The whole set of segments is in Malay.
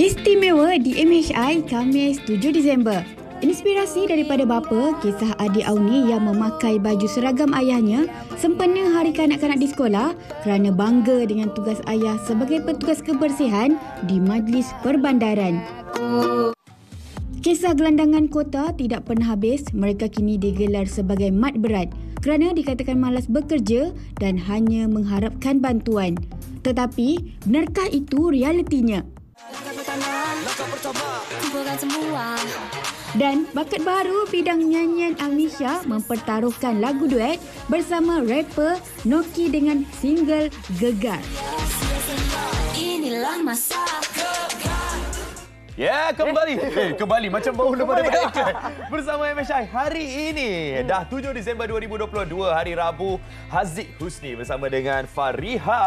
Istimewa di MHI Khamis 7 Disember. Inspirasi daripada bapa, kisah adik Auni yang memakai baju seragam ayahnya sempena Hari Kanak-kanak di sekolah kerana bangga dengan tugas ayah sebagai petugas kebersihan di Majlis Perbandaran. Kisah gelandangan kota tidak pernah habis. Mereka kini digelar sebagai mat berat kerana dikatakan malas bekerja dan hanya mengharapkan bantuan. Tetapi, benarkah itu realitinya? Dan bakat baru bidang nyanyian Amisha mempertaruhkan lagu duet bersama rapper Noki dengan single Gegar. Inilah masa. Ya, kembali. Kembali macam baru lepas daripada iklan. Bersama MHI hari ini. Dah 7 Disember 2022, hari Rabu. Haziq Husni bersama dengan Fariha.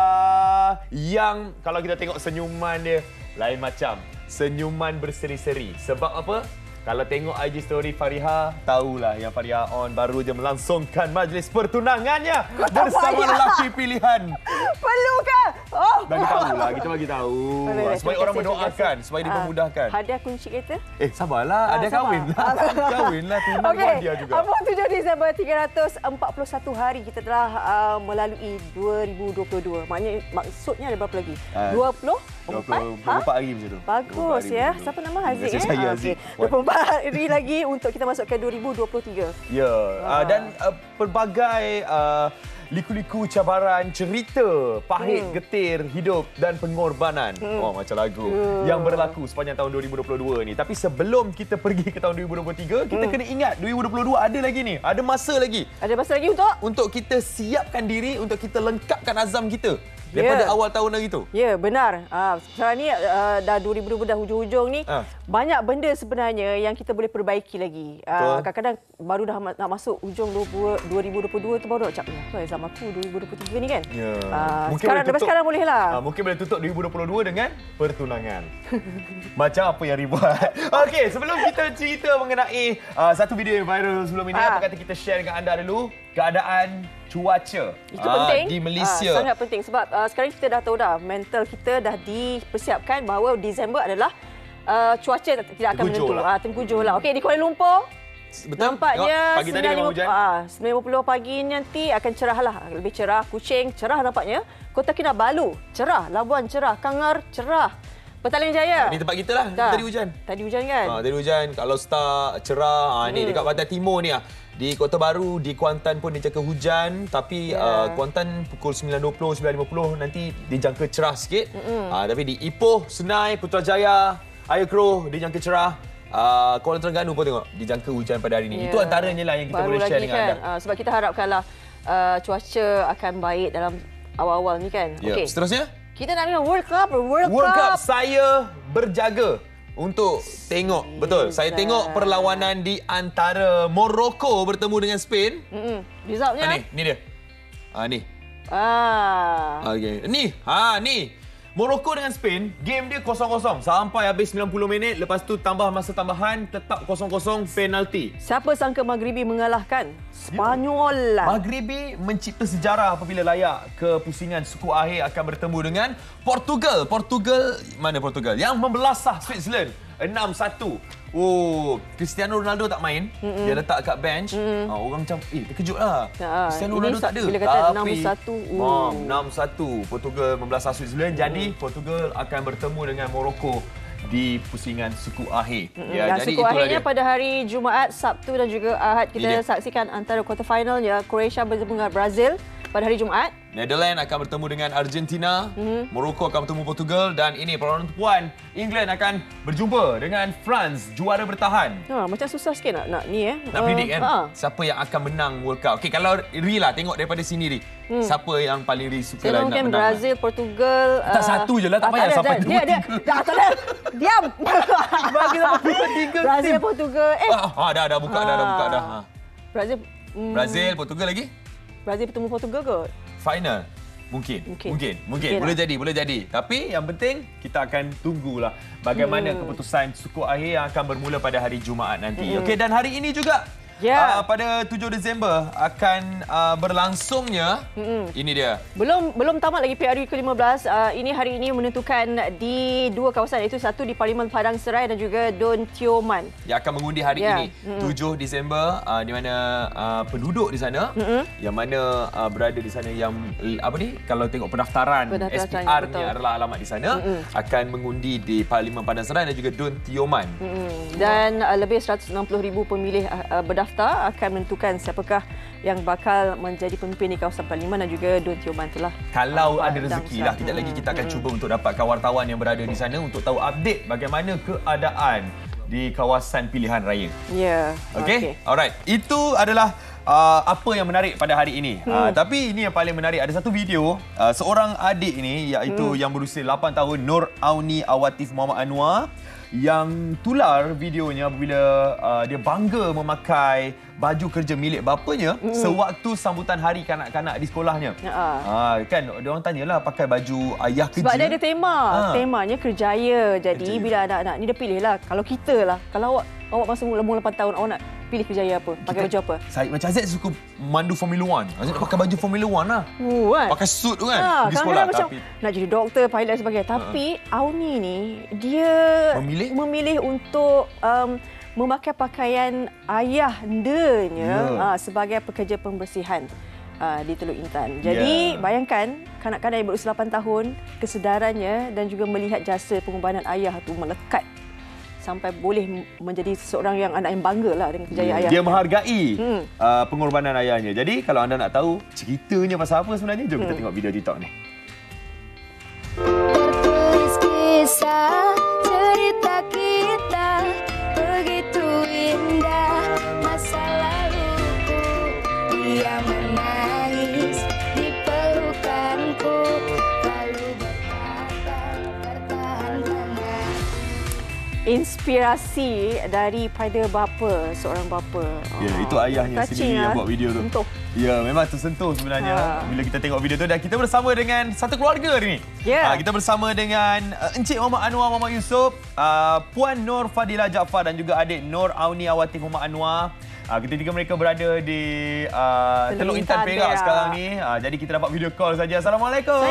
Yang kalau kita tengok senyuman dia, lain macam. Senyuman berseri-seri. Sebab apa? Kalau tengok IG story Fariha, tahulah yang Fariha on baru je melangsungkan majlis pertunangannya bersama lelaki pilihan. Perlu ke? Oh. Bagi tahulah, kita bagi tahu. Supaya orang mendoakan, supaya dipermudahkan. Hadiah kunci kereta? Sabarlah, ada kahwin lah. Kahwin lah, tunang hadiah juga. Apa 7 Disember 341 hari kita telah melalui 2022. Maksudnya ada berapa lagi? 24 hari macam tu. Bagus ya. Siapa nama Haziq? Saya Haziq. 24 hari lagi untuk kita masuk ke 2023. Ya, dan pelbagai liku-liku cabaran, cerita pahit, getir, hidup dan pengorbanan. Macam lagu yang berlaku sepanjang tahun 2022 ni. Tapi sebelum kita pergi ke tahun 2023, kita kena ingat 2022 ada lagi ni. Ada masa lagi. Ada masa lagi untuk kita siapkan diri, untuk kita lengkapkan azam kita. Daripada awal tahun lagi tu. Ya, benar. Sekarang ni dah 2020 dah hujung-hujung ni. Banyak benda sebenarnya yang kita boleh perbaiki lagi. Kadang-kadang baru dah nak masuk hujung 2022 tu baru nak cakap, apa azam aku 2023 ni kan? Ya. Sekarang boleh lah. Mungkin boleh tutup 2022 dengan pertunangan. Macam apa yang dibuat. Okey, sebelum kita cerita mengenai satu video yang viral sebelum ini, apa kata kita share dengan anda dulu keadaan cuaca itu penting di Malaysia. Sangat penting sebab sekarang kita dah tahu dah, mental kita dah dipersiapkan bahawa Disember adalah cuaca tidak akan menentu. Tengkujuh lah. Okey, di Kuala Lumpur betul. Nampaknya Pagi tadi memang hujan. 9.50 pagi nanti akan cerah lah. Lebih cerah. Kuching cerah nampaknya. Kota Kinabalu cerah. Labuan cerah. Kangar cerah. Petaling Jaya. Ini tempat kita lah. Tadi hujan. Tadi hujan kan? Tadi hujan. Kalau start cerah. Ni dekat Pantai Timur ni lah. Di Kota Baru, di Kuantan pun dijangka hujan. Tapi Kuantan pukul 9.20, 9.50 nanti dijangka cerah sikit. Tapi di Ipoh, Senai, Putrajaya, Ayer Keroh dijangka cerah. Kuala Terengganu pun tengok dijangka hujan pada hari ini. Itu antaranya lah yang kita boleh share dengan anda. Sebab kita harapkanlah cuaca akan baik dalam awal-awal ni kan. Okay. Seterusnya? Kita nak dengar World Cup. World Cup. Saya berjaga untuk tengok. Betul. Saya tengok perlawanan di antara Morocco bertemu dengan Spain. Resultnya? Ni dia. Ni. Okey. Ni. Morocco dengan Spain, game dia 0-0 sampai habis 90 minit. Lepas tu tambah masa tambahan, tetap 0-0 penalti. Siapa sangka Maghribi mengalahkan Spanyol? Maghribi mencipta sejarah apabila layak ke pusingan suku akhir akan bertemu dengan Portugal. Mana Portugal? Yang membelasah Switzerland 6-1. Cristiano Ronaldo tak main. Dia letak kat bench. Orang macam, terkejut lah. Cristiano Ronaldo tak ada. Bila kata 6-1. Portugal membelasah Switzerland. Jadi, Portugal akan bertemu dengan Morocco di pusingan suku akhir. Jadi suku akhirnya pada hari Jumaat, Sabtu dan juga Ahad kita saksikan antara quarter finalnya. Croatia bertemu dengan Brazil pada hari Jumaat. Netherlands akan bertemu dengan Argentina. Morocco akan bertemu Portugal. Dan ini perlawanan puan. England akan berjumpa dengan France, juara bertahan. Macam susah sikit nak ni Nak predict kan? Siapa yang akan menang World Cup? Okey, kalau Ri lah tengok daripada sini Ri. Siapa yang paling Ri suka lah nak menang? Brazil, Portugal. Tak satu je lah, tak payah sampai dua. Tak ada. Diam. Bagi sampai tiga. Brazil, Portugal. Dah buka dah. Brazil, Portugal lagi? Brazil bertemu Portugal ke? Final. Mungkin. Boleh jadi. Tapi yang penting kita akan tunggulah bagaimana keputusan suku akhir yang akan bermula pada hari Jumaat nanti. Okey, dan hari ini juga Ya. Pada 7 Disember akan berlangsungnya. Ini dia. Belum tamat lagi PRU ke-15. Ini hari ini menentukan di dua kawasan, iaitu satu di Parlimen Padang Serai dan juga Don Tioman. Yang akan mengundi hari ini 7 Disember, di mana penduduk di sana yang mana berada di sana yang kalau tengok pendaftaran SPR-nya adalah alamat di sana, akan mengundi di Parlimen Padang Serai dan juga Don Tioman. Dan lebih 160,000 pemilih berdaftar akan menentukan siapakah yang bakal menjadi pemimpin di kawasan Parlimen dan juga Don Tioman itulah. Kalau ada rezeki lah, kejap lagi kita akan cuba untuk dapatkan wartawan yang berada di sana untuk tahu update bagaimana keadaan di kawasan pilihan raya. Ya. Okey. Alright. Itu adalah apa yang menarik pada hari ini. Tapi ini yang paling menarik, ada satu video seorang adik ini, iaitu yang berusia 8 tahun, Nur Auni Awatif Muhammad Anwar, yang tular videonya bila dia bangga memakai baju kerja milik bapanya sewaktu sambutan hari kanak-kanak di sekolahnya. Kan dia orang tanyalah pakai baju ayah kerja. Sebab dia ada tema. Temanya kerjaya. Jadi bila anak-anak ni dia pilihlah. Kalau kita lah, kalau awak masa umur 8 tahun, awak nak pilih kerjaya apa? Pakai baju apa? Saya macam Azad suka mandu Formula 1. Azad pakai baju Formula 1 lah. Kan? Pakai suit tu kan di sekolah. Macam nak jadi doktor, pilot dan sebagainya. Tapi Auni ni dia memilih untuk memakai pakaian ayahndanya sebagai pekerja pembersihan di Teluk Intan. Jadi bayangkan kanak-kanak yang berusia 8 tahun, kesedarannya dan juga melihat jasa pengorbanan ayah tu melekat sampai boleh menjadi seorang yang anak yang bangga lah dengan kejayaan ayah. Dia menghargai pengorbanan ayahnya. Jadi kalau anda nak tahu ceritanya pasal apa sebenarnya, jom kita tengok video TikTok ni. Tertulis kisah cerita kita begitu indah, masa laluku dia menangis di pelukanku lalu berkata pertahankan. Inspirasi daripada seorang bapa. Ya, itu ayahnya sendiri yang buat video tu. Sentuh. Ya, memang tersentuh sebenarnya bila kita tengok video tu. Dan kita bersama dengan satu keluarga hari ni. Kita bersama dengan Encik Muhammad Anwar Muhammad Yusof, Puan Nur Fadilah Jaafar dan juga adik Nur Auni Awatif Muhammad Anwar. Ketiga mereka berada di Teluk Intan Perak sekarang ni. Jadi kita dapat video call saja. Assalamualaikum.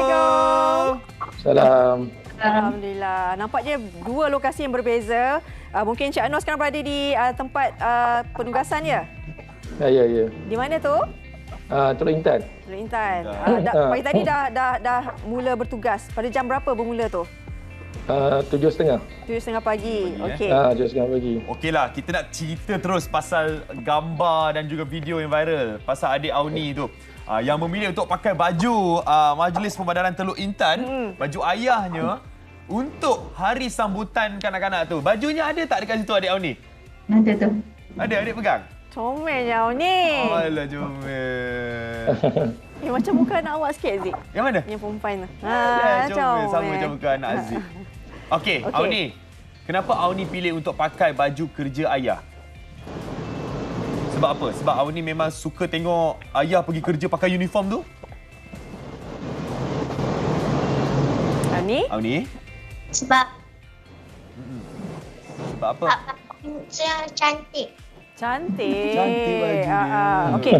Salam. Alhamdulillah. Nampaknya dua lokasi yang berbeza. Mungkin Encik Anwar sekarang berada di tempat penugasan ya? Ya. Di mana tu? Teluk Intan. Teluk Intan. Pagi tadi dah mula bertugas. Pada jam berapa bermula tu? 7.30. 7.30 pagi. Okey. 7.30 pagi. Okeylah, kita nak cerita terus pasal gambar dan juga video yang viral pasal adik Auni tu. Yang memilih untuk pakai baju Majlis Pemadaran Teluk Intan, baju ayahnya untuk hari sambutan kanak-kanak tu. Bajunya ada tak dekat situ adik Auni? Ada tu. Ada, adik pegang? Comelnya Auni. Alah, comel. Macam muka anak awak sikit, Zik. Yang mana? Yang perempuan tu. Comel. Sama macam muka anak Aziz. Okey, Auni. Kenapa Auni pilih untuk pakai baju kerja ayah? Sebab apa? Sebab Auni memang suka tengok ayah pergi kerja pakai uniform tu? Auni? Sebab apa? Saya cantik. Cantik bajunya. Okey.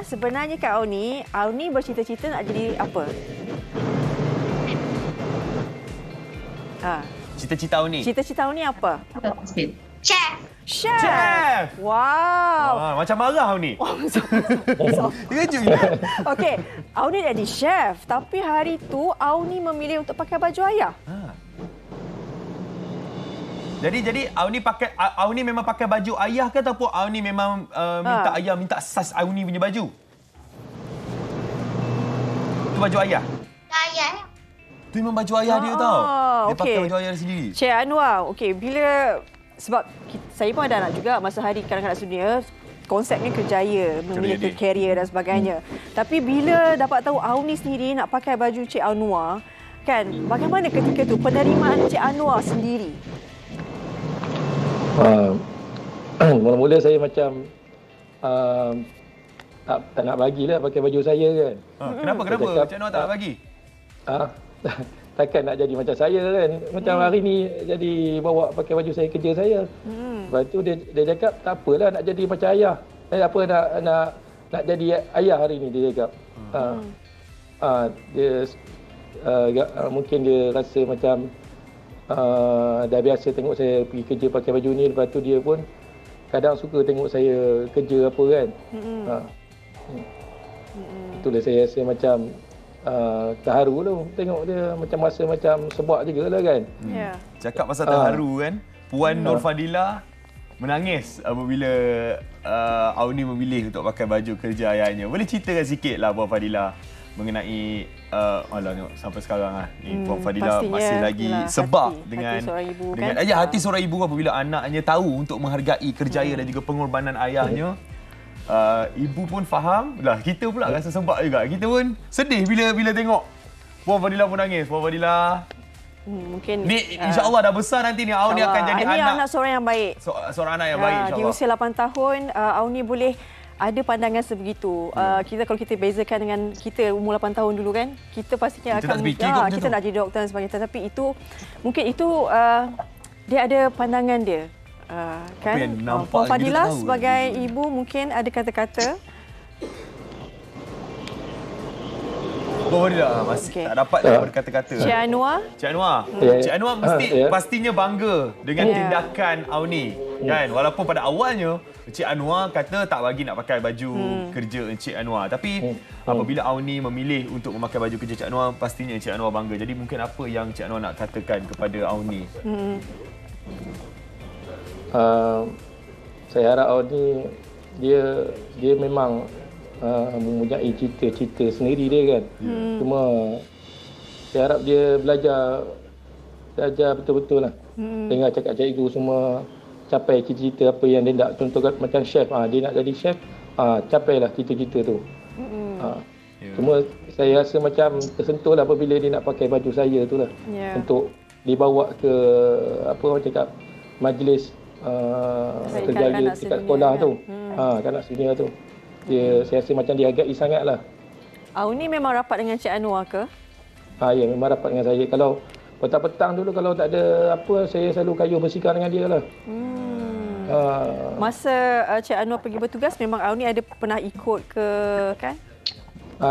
Sebenarnya Kak Auni bercita-cita nak jadi apa? Cita-cita Auni? Cita-cita Auni apa? Chef. Wow. Macam marah Auni. Terkejut kita. Okey, Auni jadi chef, tapi hari tu Auni memilih untuk pakai baju ayah. Jadi Auni memang pakai baju ayah ke ataupun Auni memang minta ayah minta saiz Auni punya baju? Itu baju ayah. Ayah. Tu memang baju ayah dia tau. Dia pakai baju ayah dia sendiri. Cik Anwar, okey, sebab saya pun ada anak juga masa hari kanak-kanak dunia, konsepnya kerjaya, memiliki karier dan sebagainya. Tapi bila dapat tahu Auni sendiri nak pakai baju Cik Anwar, kan, bagaimana ketika tu penerimaan Cik Anwar sendiri? Mula-mula saya macam tak nak bagilah pakai baju saya kan. Kenapa? Cik Anwar tak nak bagi? takkan nak jadi macam saya kan. Macam hari ni jadi bawa pakai baju saya kerja saya. Lepas tu dia cakap tak apalah nak jadi macam ayah. Apa nak jadi ayah hari ni dia cakap. Dia mungkin dia rasa macam dah biasa tengok saya pergi kerja pakai baju ni, lepas tu dia pun kadang suka tengok saya kerja apa kan. Itulah saya rasa macam terharu tu tengok dia, macam rasa macam sebab jugalah kan. Cakap pasal terharu kan, Puan Nur Fadilah menangis apabila Auni memilih untuk pakai baju kerja ayahnya. Boleh ceritakan sikit lah Puan Fadilah mengenai tengok sampai sekarang ni Puan Fadilah masih lagi sebab dengan hati seorang ibu apabila anaknya tahu untuk menghargai kerjaya dan juga pengorbanan ayahnya. Ibu pun faham lah, kita pula rasa sebab juga. Kita pun sedih bila tengok Puan Fadilah pun nangis. Puan Fadilah mungkin ni insya-Allah dah besar nanti ni Auni akan jadi anak seorang yang baik. Seorang anak yang baik insya-Allah. Di usia 8 tahun Auni boleh ada pandangan sebegitu. Kalau kita bezakan dengan kita umur 8 tahun dulu kan, kita pastinya kita kita nak jadi doktor dan sebagainya. Tapi itu mungkin dia ada pandangan dia. Kan? Puan Fadilah sebagai ibu mungkin ada kata-kata. Puan Fadilah masih tak dapat berkata-kata. Cik Anwar. Cik Anwar pastinya bangga dengan tindakan Auni. Kan? Walaupun pada awalnya Encik Anwar kata tak bagi nak pakai baju kerja Encik Anwar. Tapi apabila Auni memilih untuk memakai baju kerja Encik Anwar, pastinya Encik Anwar bangga. Jadi mungkin apa yang Encik Anwar nak katakan kepada Auni? Saya harap Auni dia memang mempunyai cita-cita sendiri dia kan. Cuma saya harap dia belajar betul-betul lah. Dengar cakap cikgu semua, capai cita-cita apa yang dia nak. Contoh macam chef, dia nak jadi chef, capailah cita-cita tu. Cuma saya rasa macam tersentuh lah apabila dia nak pakai baju saya tu lah. Untuk dibawa ke apa orang cakap majlis kerjaya dekat sekolah tu. Kanak senior tu. Saya rasa macam dihargai sangatlah. Auni memang rapat dengan Cik Anwar ke? Ya, memang rapat dengan saya. Kalau petang-petang dulu kalau tak ada apa, saya selalu kayuh bersikap dengan dia lah. Masa Cik Anwar pergi bertugas, memang Auni ada pernah ikut ke kan?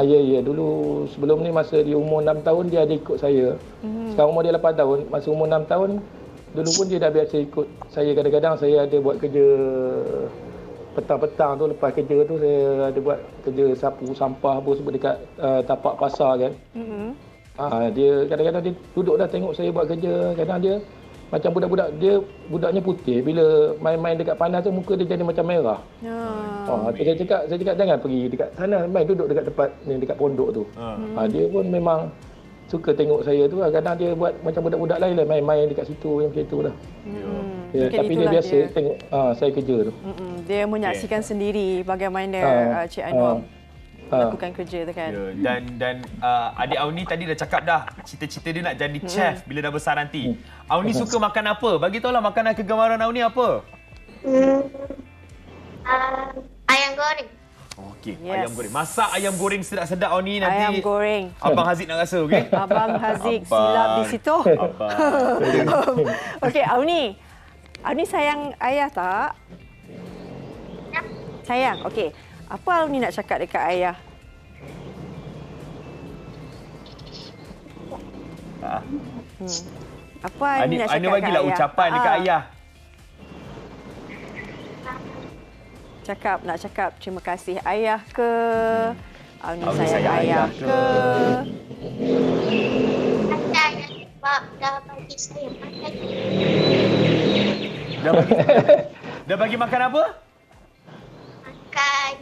Ya. Dulu sebelum ni masa dia umur 6 tahun dia ada ikut saya. Sekarang umur dia 8 tahun. Masa umur 6 tahun, dulu pun dia dah biasa ikut saya. Kadang-kadang saya ada buat kerja petang-petang tu, lepas kerja tu saya ada buat kerja sapu sampah apa semua dekat tapak pasar kan. Dia kadang-kadang dia duduk dah tengok saya buat kerja. Kadang dia macam budaknya putih, bila main-main dekat panas tu muka dia jadi macam merah. Saya cakap jangan pergi dekat sana, main duduk dekat tempat ni dekat pondok tu. Dia pun memang suka tengok saya tu lah. Kadang dia buat macam budak-budak lain lah, main-main dekat situ yang macam itulah. Tapi dia biasa tengok saya kerja tu. Dia menyaksikan sendiri bagaimana Cik Anwar lakukan kerja tu kan. Dan adik Auni tadi dah cakap dah cita-cita dia nak jadi chef bila dah besar nanti. Auni suka makan apa? Bagi tahulah makanan kegemaran Auni apa? Ayam goreng. Okey, ayam goreng. Masak ayam goreng sedap-sedap Auni nanti. Ayam goreng. Abang Haziq nak rasa, okey? Abang Haziq silap di situ. Okey, Auni sayang ayah tak? Sayang. Okey. Apa Auni nak cakap dekat ayah? Apa Auni nak cakap dekat ayah? Bagilah ucapan dekat ayah. Nak cakap terima kasih ayah ke? Auni sayang ayah ke? Sebab dah bagi saya makan. Dah bagi makan apa? Makan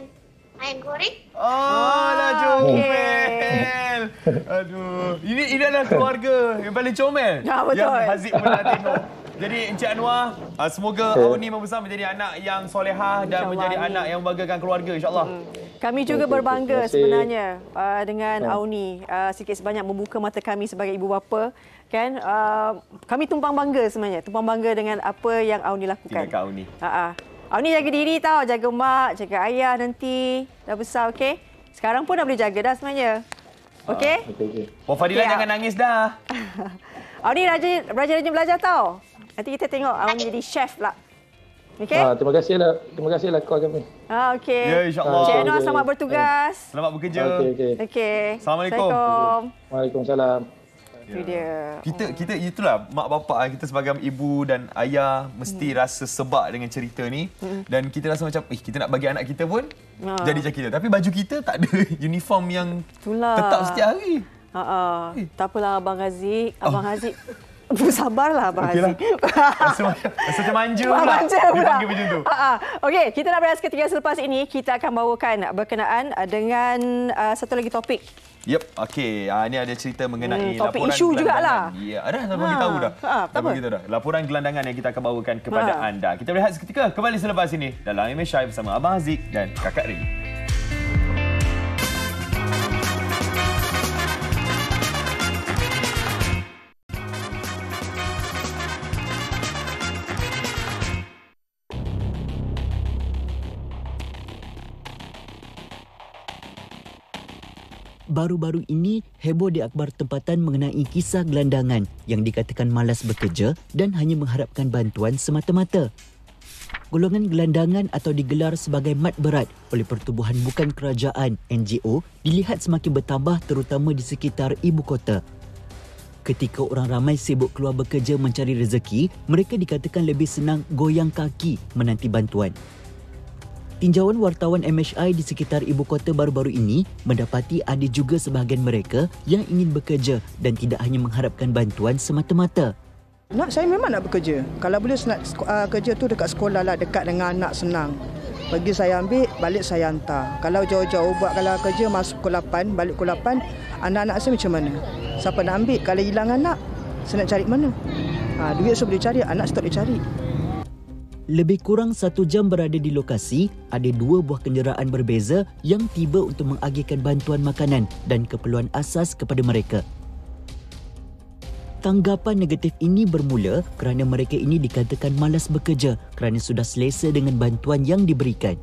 ayam goreng. Lah comel. Aduh, ini adalah keluarga yang paling comel. Betul. Yang Haziq pernah tengok. Jadi Encik Anwar, semoga Auni membesar menjadi anak yang solehah dan menjadi anak yang membanggakan keluarga insya-Allah. Kami juga berbangga sebenarnya dengan Auni. Sikit sebanyak membuka mata kami sebagai ibu bapa kan. Kami tumpang bangga sebenarnya. Tumpang bangga dengan apa yang Auni lakukan. Tindakan Auni. Auni jaga diri tau, jaga mak, jaga ayah nanti dah besar, okey? Sekarang pun dah boleh jaga dah sebenarnya. Okey? Okey. Puan Fadila jangan nangis dah. Awak ni rajin belajar tau. Nanti kita tengok awak jadi chef pula. Okey? Terima kasihlah call kami. Okey. Ya, insya-Allah. Cik Noh, selamat bertugas. Selamat bekerja. Okey. Assalamualaikum. Waalaikumsalam. Itu dia. Kita itulah mak bapak kita sebagai ibu dan ayah mesti rasa sebab dengan cerita ni dan kita rasa macam kita nak bagi anak kita pun jadi macam kita, tapi baju kita tak ada uniform yang tetap setiap hari. Tak apalah Abang Haziq. Sabarlah Abang Haziq. Rasa macam manja pula. Dipanggil macam tu. Okey, kita nak beres ketiga selepas ini. Kita akan bawakan berkenaan dengan satu lagi topik. Okey. Ini ada cerita mengenai topik laporan isu gelandangan. jugalah. Ya, dah bagi tahu dah. Dah bagi tahu dah. Laporan gelandangan yang kita akan bawakan kepada anda. Kita berehat seketika, kembali selepas ini dalam MSI bersama Abang Haziq dan Kakak Rin. Baru-baru ini, heboh di akhbar tempatan mengenai kisah gelandangan yang dikatakan malas bekerja dan hanya mengharapkan bantuan semata-mata. Golongan gelandangan atau digelar sebagai mat berat oleh Pertubuhan Bukan Kerajaan (NGO) dilihat semakin bertambah terutama di sekitar ibu kota. Ketika orang ramai sibuk keluar bekerja mencari rezeki, mereka dikatakan lebih senang goyang kaki menanti bantuan. Tinjauan wartawan MHI di sekitar ibu kota baru-baru ini mendapati ada juga sebahagian mereka yang ingin bekerja dan tidak hanya mengharapkan bantuan semata-mata. Saya memang nak bekerja. Kalau boleh kerja tu dekat sekolah lah, dekat dengan anak senang. Pergi saya ambil, balik saya hantar. Kalau jauh-jauh buat kalau kerja masuk pukul 8, balik pukul 8, anak-anak saya macam mana? Siapa nak ambil? Kalau hilang anak, saya nak cari mana? Duit saya boleh cari, anak saya tak boleh cari. Lebih kurang 1 jam berada di lokasi, ada 2 buah kenderaan berbeza yang tiba untuk mengagihkan bantuan makanan dan keperluan asas kepada mereka. Tanggapan negatif ini bermula kerana mereka ini dikatakan malas bekerja kerana sudah selesa dengan bantuan yang diberikan.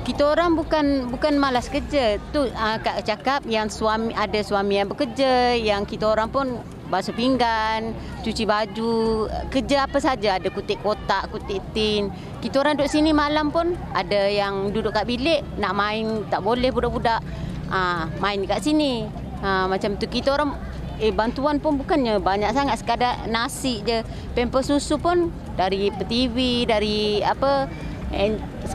Kita orang bukan malas kerja. Tu Kak cakap yang ada suami yang bekerja, yang kita orang pun basuh pinggan, cuci baju, kerja apa saja, ada kutip kotak, kutip tin. Kita orang duduk sini malam pun ada yang duduk kat bilik nak main, tak boleh budak-budak main kat sini. Macam tu kita orang bantuan pun bukannya banyak sangat, sekadar nasi je. Pampers susu pun dari TV, dari apa.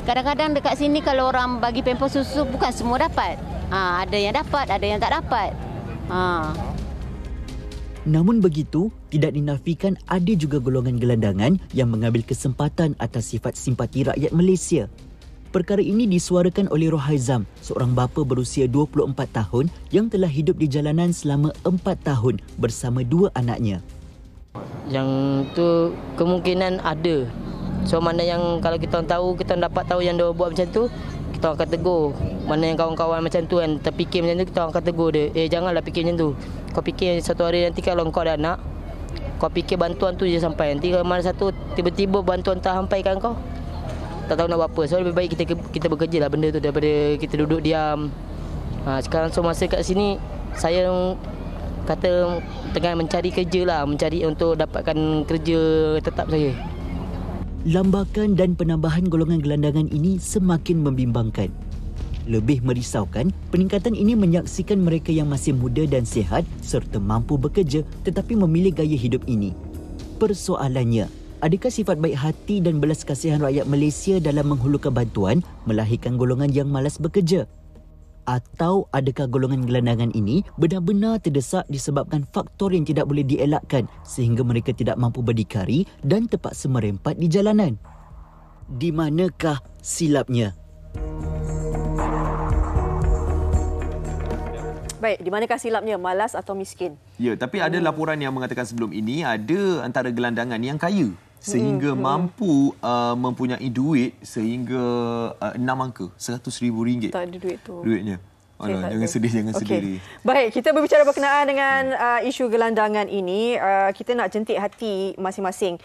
Kadang-kadang dekat sini kalau orang bagi pampers susu bukan semua dapat. Ada yang dapat, ada yang tak dapat. Namun begitu, tidak dinafikan ada juga golongan gelandangan yang mengambil kesempatan atas sifat simpati rakyat Malaysia. Perkara ini disuarakan oleh Rohaizam, seorang bapa berusia 24 tahun yang telah hidup di jalanan selama 4 tahun bersama 2 anaknya. Yang tu kemungkinan ada. So mana yang kalau kita tahu, kita dapat tahu yang dia buat macam tu, kita akan tegur. Mana yang kawan-kawan macam tu kan terfikir macam tu, kita akan tegur dia. Janganlah fikir macam tu. Kau fikir satu hari nanti kalau kau ada anak, kau fikir bantuan tu je sampai. Nanti kalau mana satu tiba-tiba bantuan tak sampai kan kau, tak tahu nak buat apa. So lebih baik kita bekerja lah benda tu daripada kita duduk diam. Sekarang so masa kat sini, saya kata tengah mencari kerja lah. Mencari untuk dapatkan kerja tetap saya. Lambakan dan penambahan golongan gelandangan ini semakin membimbangkan. Lebih merisaukan, peningkatan ini menyaksikan mereka yang masih muda dan sihat serta mampu bekerja tetapi memilih gaya hidup ini. Persoalannya, adakah sifat baik hati dan belas kasihan rakyat Malaysia dalam menghulurkan bantuan melahirkan golongan yang malas bekerja? Atau adakah golongan gelandangan ini benar-benar terdesak disebabkan faktor yang tidak boleh dielakkan sehingga mereka tidak mampu berdikari dan terpaksa merempat di jalanan? Di manakah silapnya? Baik, di manakah silapnya, malas atau miskin? Ya, tapi ada laporan yang mengatakan sebelum ini ada antara gelandangan yang kaya sehingga mampu mempunyai duit sehingga 6 angka, RM100,000. Tak ada duit tu. Duitnya. Jangan sedih, jangan sedih. Baik, kita berbicara berkenaan dengan isu gelandangan ini. Kita nak jentik hati masing-masing.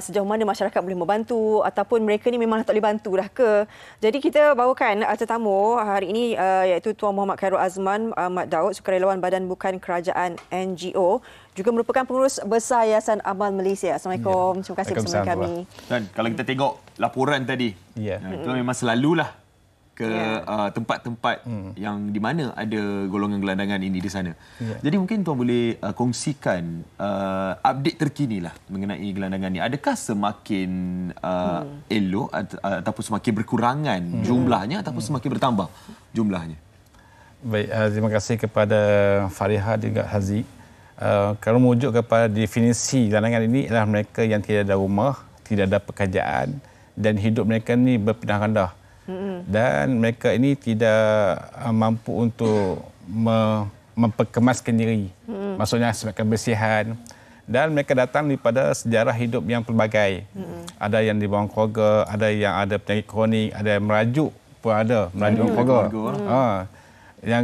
Sejauh mana masyarakat boleh membantu ataupun mereka ni memang tak boleh bantu dah ke. Jadi kita bawakan tetamu hari ini iaitu Tuan Muhammad Khairul Azman Mat Daud, sukarelawan Badan Bukan Kerajaan NGO. Juga merupakan pengurus besar Yayasan Amal Malaysia. Assalamualaikum. Terima kasih bersama kami. Dan kalau kita tengok laporan tadi, itu memang selalulah ke tempat-tempat yang di mana ada golongan gelandangan ini di sana. Jadi mungkin tuan boleh kongsikan update terkini lah mengenai gelandangan ini. Adakah semakin elok ataupun semakin berkurangan jumlahnya ataupun semakin bertambah jumlahnya? Baik, terima kasih kepada Fariha dan juga Haziq. Kalau merujuk kepada definisi gelandangan ini adalah mereka yang tidak ada rumah, tidak ada pekerjaan dan hidup mereka ni berpindah randah. Dan mereka ini tidak mampu untuk memperkemaskan diri. Maksudnya sebabkan bersihan. Dan mereka datang daripada sejarah hidup yang pelbagai. Ada yang dibuang keluarga, ada yang ada penyakit kronik, ada yang merajuk pun ada, merajuk keluarga. Yang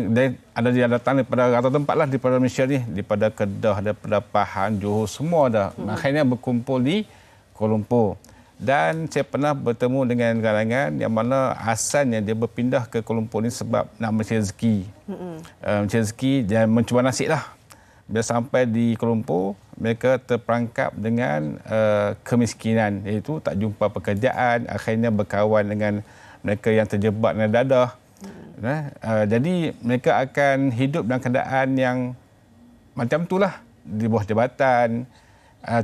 ada yang datang daripada rata tempat lah daripada Malaysia ni, daripada Kedah, daripada Pahang, Johor, semua ada. Akhirnya berkumpul di Kuala Lumpur. Dan saya pernah bertemu dengan gelandangan yang mana asalnya dia berpindah ke Kuala Lumpur ni sebab nak mencari rezeki. Mencari rezeki dan mencuba nasib lah. Bila sampai di Kuala Lumpur, mereka terperangkap dengan kemiskinan, iaitu tak jumpa pekerjaan, akhirnya berkawan dengan mereka yang terjebak dengan dadah. Jadi mereka akan hidup dalam keadaan yang macam itulah, di bawah jabatan,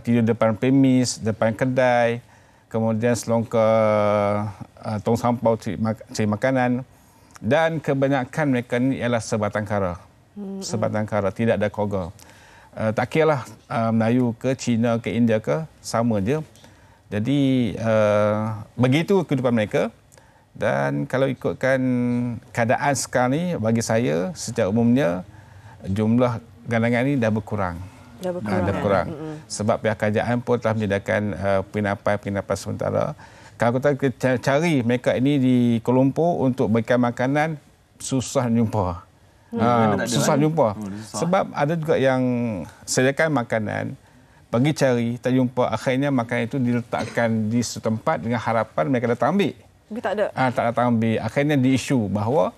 tidur depan premis, depan kedai, kemudian selongkar tong sampah cari makanan, dan kebanyakan mereka ni ialah sebatang kara. Sebatang kara, tidak ada keluarga. Tak kira lah Melayu ke Cina ke India ke, sama je. Jadi begitu kehidupan mereka. Dan kalau ikutkan keadaan sekarang ni, bagi saya secara umumnya jumlah gelandangan ini dah berkurang. Dah berkurang. Sebab pihak kerajaan pun telah menyediakan penginapan sementara. Kalau kita cari mereka ini di Kuala Lumpur untuk berikan makanan, susah jumpa. Susah jumpa. Sebab ada juga yang sediakan makanan, pergi cari, tak jumpa. Akhirnya makanan itu diletakkan di setempat dengan harapan mereka datang ambil. Tapi tak ada. Tak datang ambil. Akhirnya diisu bahawa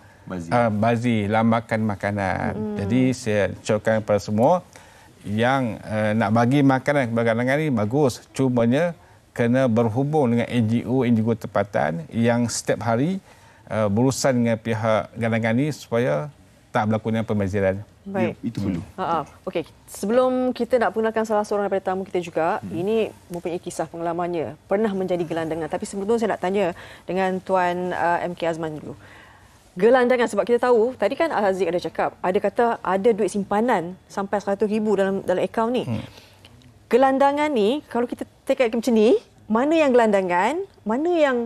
bazir lambakan makanan. Jadi saya cakapkan kepada semua, yang nak bagi makanan kepada gelandangan ini bagus, cumanya kena berhubung dengan NGO tempatan yang setiap hari berurusan dengan pihak gelandangan ini supaya tak berlakunya pembaziran. Baik. Ya, itu perlu. Okey, sebelum kita nak perkenalkan salah seorang daripada tamu kita juga, ini mempunyai kisah pengalamannya, pernah menjadi gelandangan. Tapi sebelum tu saya nak tanya dengan Tuan MK Azman dulu. Gelandangan, sebab kita tahu tadi kan Al-Haziq ada cakap, ada kata ada duit simpanan sampai 100,000 dalam akaun ni. Gelandangan ni kalau kita take macam ni, mana yang gelandangan, mana yang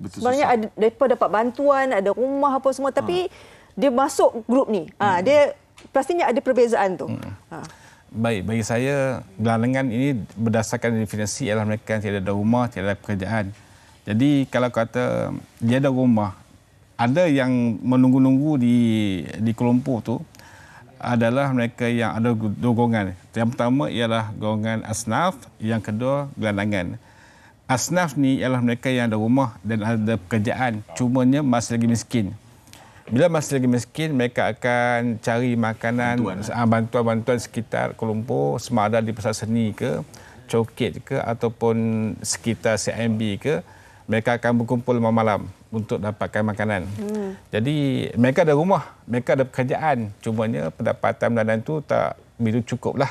sebenarnya ada depa dapat bantuan, ada rumah apa semua, tapi dia masuk grup ni. Dia pastinya ada perbezaan tu. Baik, bagi saya gelandangan ini berdasarkan definisi ialah mereka yang tidak ada rumah, tidak ada pekerjaan. Jadi kalau kata dia ada rumah, ada yang menunggu-nunggu di Kuala Lumpur tu adalah mereka yang ada dua golongan. Yang pertama ialah golongan asnaf, yang kedua gelandangan. Asnaf ni ialah mereka yang ada rumah dan ada pekerjaan, cumanya masih lagi miskin. Bila masih lagi miskin, mereka akan cari makanan, bantuan-bantuan sekitar Kuala Lumpur, sama ada di pasar seni ke, coket ke, ataupun sekitar CIMB ke. Mereka akan berkumpul malam untuk dapatkan makanan. Jadi mereka ada rumah, mereka ada pekerjaan, cumanya pendapatan bulanan itu tak begitu cukup lah.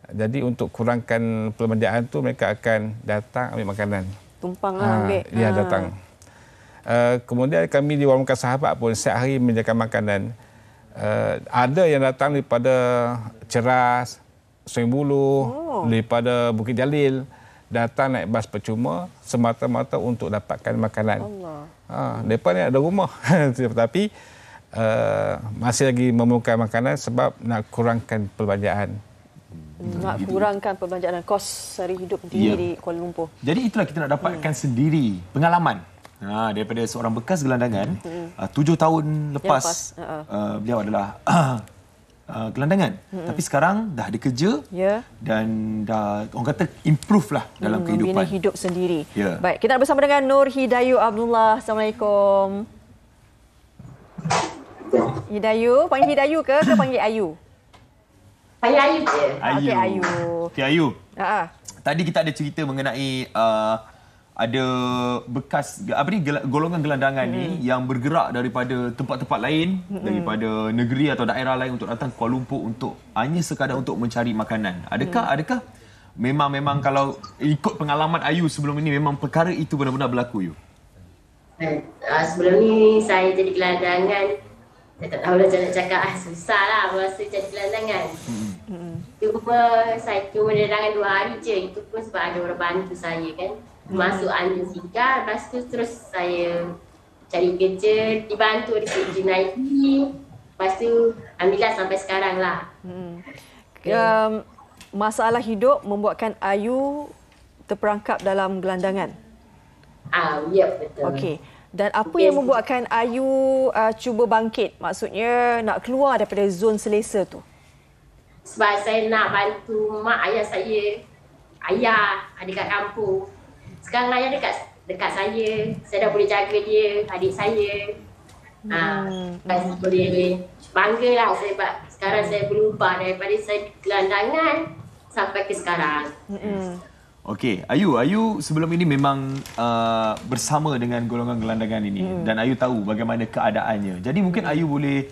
Jadi untuk kurangkan perbelanjaan tu, mereka akan datang ambil makanan. Tumpang lah ambil. Ya, datang. Kemudian kami di Warung Makan Sahabat pun setiap hari menyediakan makanan. Ada yang datang daripada Ceras, Sungai Buloh, daripada Bukit Jalil, datang naik bas percuma semata-mata untuk dapatkan makanan. Mereka ni ada rumah tapi masih lagi memerlukan makanan sebab nak kurangkan perbelanjaan. Nak kurangkan perbelanjaan dan kos sehari hidup tinggi di Kuala Lumpur. Jadi itulah kita nak dapatkan sendiri pengalaman Daripada seorang bekas gelandangan, 7 tahun lepas beliau adalah gelandangan. Tapi sekarang dah ada kerja dan dah orang kata improve lah dalam kehidupan. Membina hidup sendiri. Ya. Baik, kita nak bersama dengan Nur Hidayu Abdullah. Assalamualaikum. Hidayu, panggil Hidayu ke panggil Ayu? Panggil Ayu je. Okey, Ayu. Okey, Ayu. Tadi kita ada cerita mengenai ada bekas golongan gelandangan ni yang bergerak daripada tempat-tempat lain, daripada negeri atau daerah lain untuk datang Kuala Lumpur untuk hanya sekadar untuk mencari makanan. Adakah memang kalau ikut pengalaman Ayu sebelum ini memang perkara itu benar-benar berlaku, Yu? Sebelum ni saya jadi gelandangan. Saya tak tahu macam nak cakap. Susah lah masa jadi gelandangan. Saya cuma gelandangan 2 hari je. Itu pun sebab ada orang bantu saya kan. Masuk Anjung Sigar. Lepas tu terus saya cari kerja. Dibantu ada kerja Nike. Lepas tu alhamdulillah sampai sekarang lah. Masalah hidup membuatkan Ayu terperangkap dalam gelandangan. Ya, betul. Okey. Dan apa yang membuatkan Ayu cuba bangkit? Maksudnya nak keluar daripada zon selesa tu? Sebab saya nak bantu mak ayah saya. Ayah ada kat kampung. Sekarang ayah dekat saya. Saya dah boleh jaga dia, adik saya. Saya boleh banggalah sebab sekarang saya berubah daripada saya gelandangan sampai ke sekarang. Okey, Ayu sebelum ini memang bersama dengan golongan gelandangan ini dan Ayu tahu bagaimana keadaannya. Jadi mungkin Ayu boleh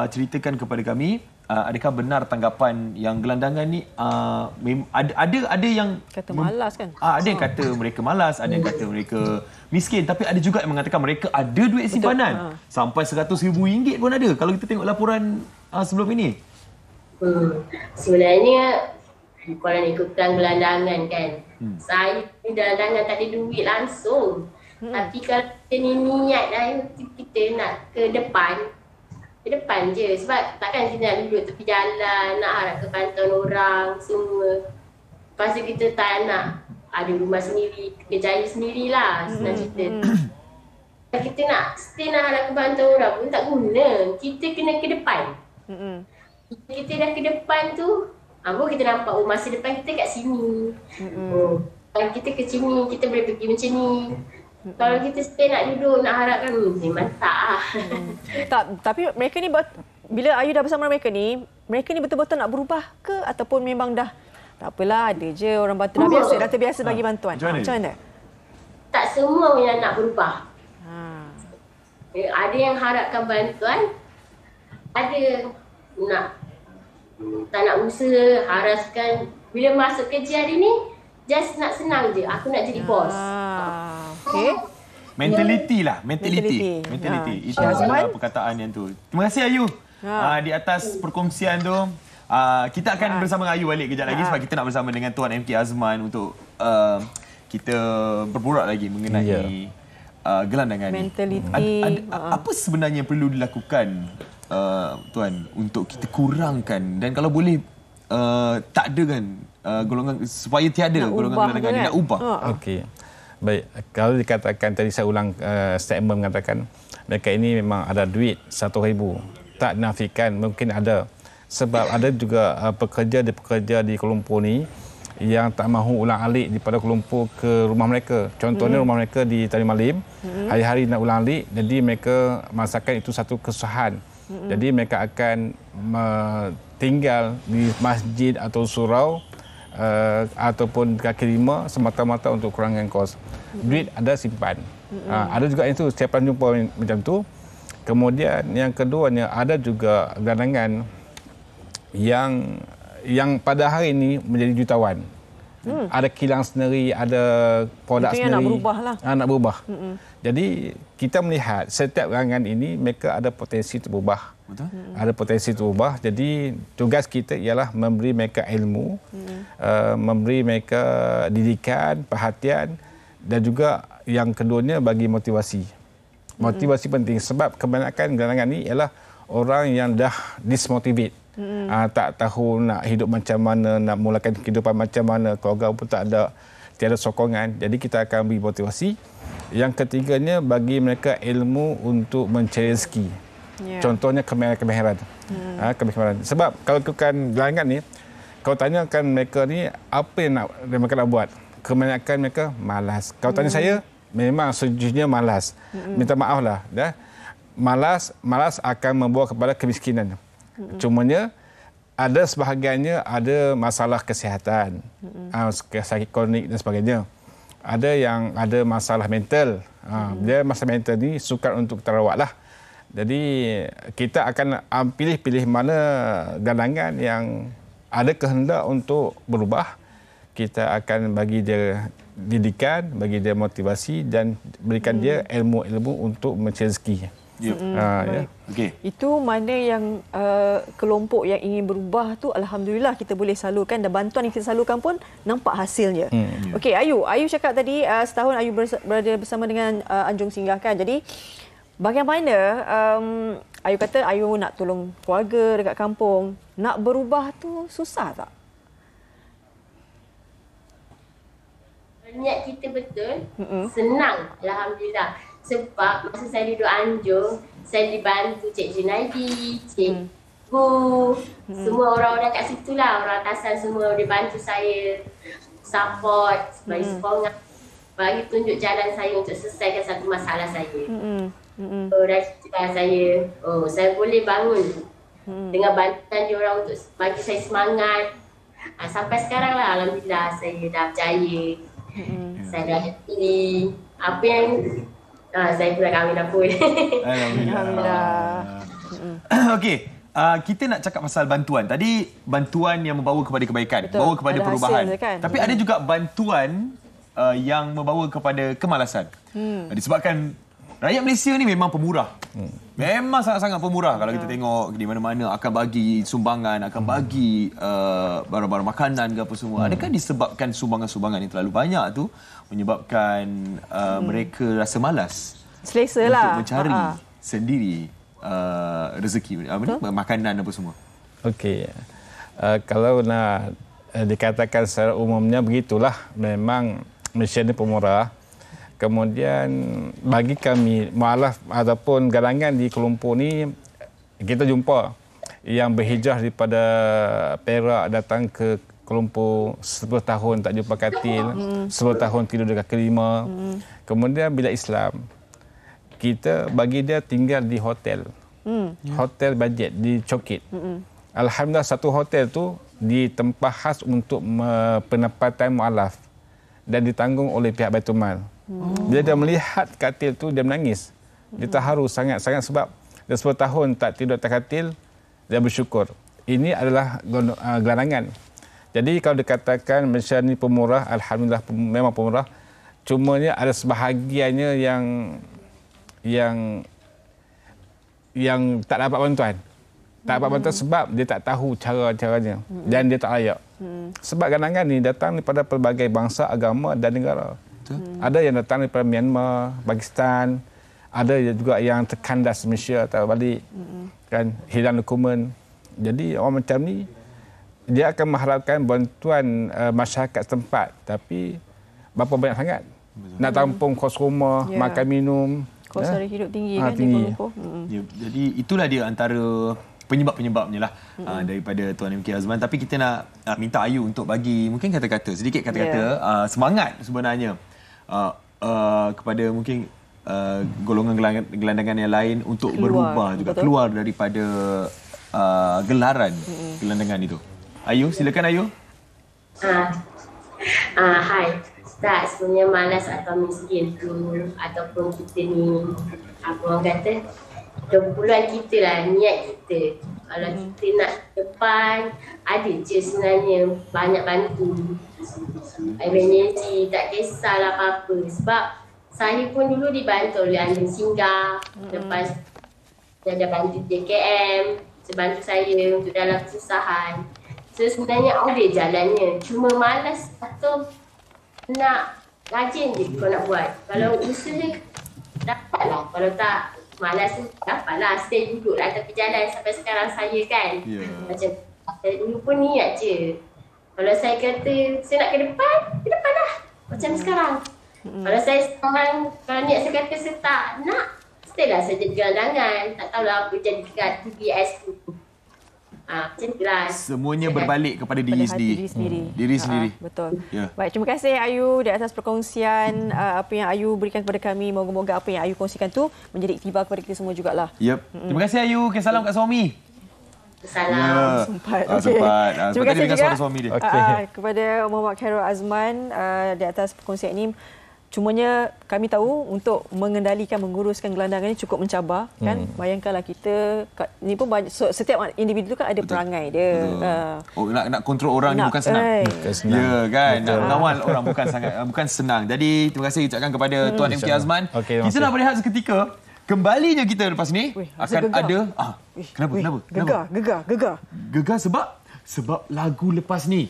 ceritakan kepada kami, adakah benar tanggapan yang gelandangan ni ada yang kata malas kan? Ada yang kata mereka malas, ada yang kata mereka miskin, tapi ada juga yang mengatakan mereka ada duit simpanan. Sampai RM100,000 pun ada kalau kita tengok laporan sebelum ini. Sebenarnya kalau ikutkan gelandangan kan, saya gelandangan tak ada duit langsung. Tapi kalau kita ni niat dah, kita nak ke depan je. Sebab takkan kita nak duduk tepi jalan, nak harap ke bantuan orang semua. Lepas tu kita tak nak ada rumah sendiri, kerjaya sendirilah senang cerita. Kita nak stay nak harap ke bantuan orang pun tak guna. Kita kena ke depan. Kita dah ke depan tu, baru kita nampak masa depan kita kat sini. Kalau kita ke sini, kita boleh pergi macam ni. Kalau kita stay nak duduk, nak harapkan, memang tak lah. Tapi mereka ni, bila Ayu dah bersama mereka ni betul-betul nak berubah ke? Ataupun memang dah, tak apalah, ada je orang bantu. Dah terbiasa bagi bantuan. Macam mana? Tak semua yang nak berubah. Ada yang harapkan bantuan, ada tak nak usaha, haraskan. Bila masuk kerja hari ni, just nak senang je. Aku nak jadi bos. Okey. Mentaliti. Itu adalah perkataan yang tu. Terima kasih Ayu. Di atas perkongsian tu. Kita akan bersama dengan Ayu balik kejap lagi sebab kita nak bersama dengan Tuan MK Azman untuk kita berborak lagi mengenai gelandangan ni. Mentaliti. Apa sebenarnya yang perlu dilakukan Tuan untuk kita kurangkan dan kalau boleh tak ada kan golongan supaya tiada golongan gelandangan ni nak ubah. Okey. Baik, kalau dikatakan tadi saya ulang statement mengatakan mereka ini memang ada duit RM100,000. Tak nafikan mungkin ada sebab ada juga pekerja di Kuala Lumpur ni yang tak mahu ulang-alik daripada Kuala Lumpur ke rumah mereka. Contohnya rumah mereka di Tari Malim, hari-hari nak ulang-alik, jadi mereka merasakan itu satu kesusahan. Jadi mereka akan tinggal di masjid atau surau ataupun kaki lima semata-mata untuk kurangkan kos. Duit ada simpan. Ada juga itu setiap jumpa macam tu. Kemudian yang keduanya ada juga gelandangan yang pada hari ini menjadi jutawan. Ada kilang sendiri, ada produk sendiri. Nak berubah lah. Nak berubah. Jadi kita melihat setiap gelandangan ini mereka ada potensi untuk berubah. Betul. Ada potensi untuk berubah. Jadi tugas kita ialah memberi mereka ilmu, memberi mereka didikan, perhatian dan juga yang keduanya bagi motivasi. Motivasi penting sebab kebanyakan gelandangan ini ialah orang yang dah dismotivate. Tak tahu nak hidup macam mana, nak mulakan kehidupan macam mana, keluarga pun tak ada, tiada sokongan. Jadi kita akan beri motivasi Yang ketiganya bagi mereka ilmu untuk mencari rezeki. Contohnya kemahiran. Kemahiran. Sebab kalau bukan gelangan ni, kalau tanyakan mereka ni apa yang mereka nak buat, kebanyakan mereka malas. Kalau tanya saya, memang sejujurnya malas. Minta maaf lah. Malas akan membawa kepada kemiskinan. Cumanya ada sebahagiannya ada masalah kesihatan, sakit kronik dan sebagainya. Ada yang ada masalah mental. Dia masalah mental ni sukar untuk terawat lah. Jadi kita akan pilih mana galangan yang ada kehendak untuk berubah. Kita akan bagi dia didikan, bagi dia motivasi dan berikan dia ilmu-ilmu untuk mencari rezeki. Okay. Itu mana yang kelompok yang ingin berubah tu, alhamdulillah kita boleh salurkan dan bantuan yang kita salurkan pun nampak hasilnya. Okey, Ayu cakap tadi setahun Ayu berada bersama dengan Anjung Singgah kan. Jadi bagaimana Ayu kata Ayu nak tolong keluarga dekat kampung, nak berubah tu susah tak? Niat kita betul, senang alhamdulillah. Sebab masa saya duduk Anjung, saya dibantu Cik Junaidi, Cik Bu, semua orang-orang kat situ lah, orang atasan semua dibantu saya, support, bagi sokongan, bagi tunjuk jalan saya untuk selesaikan satu masalah saya. Dari situlah saya boleh bangun dengan bantuan diorang untuk bagi saya semangat. Sampai sekarang lah alhamdulillah saya dah berjaya. Saya dah happy. Apa yang saya pun dah kahwin dah pun. Alhamdulillah. Okey, kita nak cakap pasal bantuan. Tadi bantuan yang membawa kepada kebaikan, membawa kepada perubahan. Kan? Tapi ada juga bantuan yang membawa kepada kemalasan. Disebabkan rakyat Malaysia ni memang pemurah. Memang sangat-sangat pemurah. Kalau kita tengok di mana-mana akan bagi sumbangan, akan bagi barang-barang makanan ke apa semua. Adakah disebabkan sumbangan-sumbangan yang terlalu banyak tu menyebabkan mereka rasa malas untuk mencari sendiri rezeki, makanan apa semua? Okey. Kalau nak dikatakan secara umumnya begitulah, memang Malaysia ni pemurah. Kemudian bagi kami mualaf ataupun galangan di kelompok ni, kita jumpa yang berhijrah daripada Perak datang ke kelompok 10 tahun tak jumpa katil, 10 tahun tidur dekat kelima. Kemudian bila Islam, kita bagi dia tinggal di hotel. Hotel bajet di Cokit. Alhamdulillah satu hotel tu ditempah khas untuk penempatan mualaf dan ditanggung oleh pihak Baitul Mal. Bila dia melihat katil tu, dia menangis. Dia terharu sangat-sangat sebab dia 10 tahun tak tidur atas katil, dia bersyukur. Ini adalah gelangan. Jadi kalau dikatakan Malaysia ni pemurah, alhamdulillah memang pemurah. Cumanya ada sebahagiannya yang tak dapat bantuan. Tak dapat bantuan sebab dia tak tahu cara-caranya dan dia tak layak. Sebab galangan ni datang daripada pelbagai bangsa, agama dan negara. Ada yang datang daripada Myanmar, Pakistan, ada juga yang terkandas Malaysia atau balik, kan, hilang dokumen. Jadi orang macam ni dia akan mengharapkan bantuan masyarakat setempat, tapi berapa banyak sangat nak tampung kos rumah, makan minum, kos sara hidup tinggi kan tinggi. Jadi itulah dia antara penyebab-penyebabnya lah daripada Tuan M.K. Azman. Tapi kita nak minta Ayu untuk bagi mungkin kata-kata, sedikit kata-kata semangat sebenarnya kepada mungkin golongan gelandangan yang lain untuk berubah juga, keluar daripada gelaran gelandangan itu. Ayu, silakan Ayu. Hai. Tak, sebenarnya malas atau miskin tu ataupun kita ni apa orang kata kumpulan kita lah, niat kita. Kalau kita nak depan, ada je sebenarnya banyak bantu. Emergency, tak kisahlah apa-apa. Sebab saya pun dulu dibantu oleh Anjung Singgah. Lepas dia ada bantu JKM, bantu saya untuk dalam kesusahan. So sebenarnya ada jalannya. Cuma malas atau nak rajin je kau nak buat. Kalau usaha dapatlah. Kalau tak malas tu dapatlah. Stay duduk lah tepi jalan sampai sekarang saya kan. Macam saya dulu pun niat je. Kalau saya kata saya nak ke depan lah. Macam sekarang. Kalau saya seorang, kalau niat saya kata saya tak nak, staylah saya jadi gelandangan. Tak tahulah apa jadi dekat TBS tu. Macam itulah. Semuanya berbalik kepada diri sendiri. Diri sendiri. Betul. Ya. Baik, terima kasih Ayu di atas perkongsian apa yang Ayu berikan kepada kami. Moga-moga apa yang Ayu kongsikan tu menjadi iktibar kepada kita semua jugalah. Yep. Terima kasih Ayu. Salam kat suami. Salam. Sempat. Sempat. Terima kasih juga suara suami dia. Kepada Muhammad Khairul Azman di atas perkongsian ini. Cumanya kami tahu untuk mengendalikan, menguruskan gelandangan ini cukup mencabar. Kan? Bayangkanlah kita, ini pun banyak, setiap individu kan ada perangai dia. Nak kontrol orang ni bukan senang. Ya kan, nak mengawal orang bukan senang. Jadi terima kasih ucapkan kepada Tuan MK Azman. Kita nak berehat seketika. Kembalinya kita lepas ni akan ada kenapa? Gegar sebab lagu lepas ni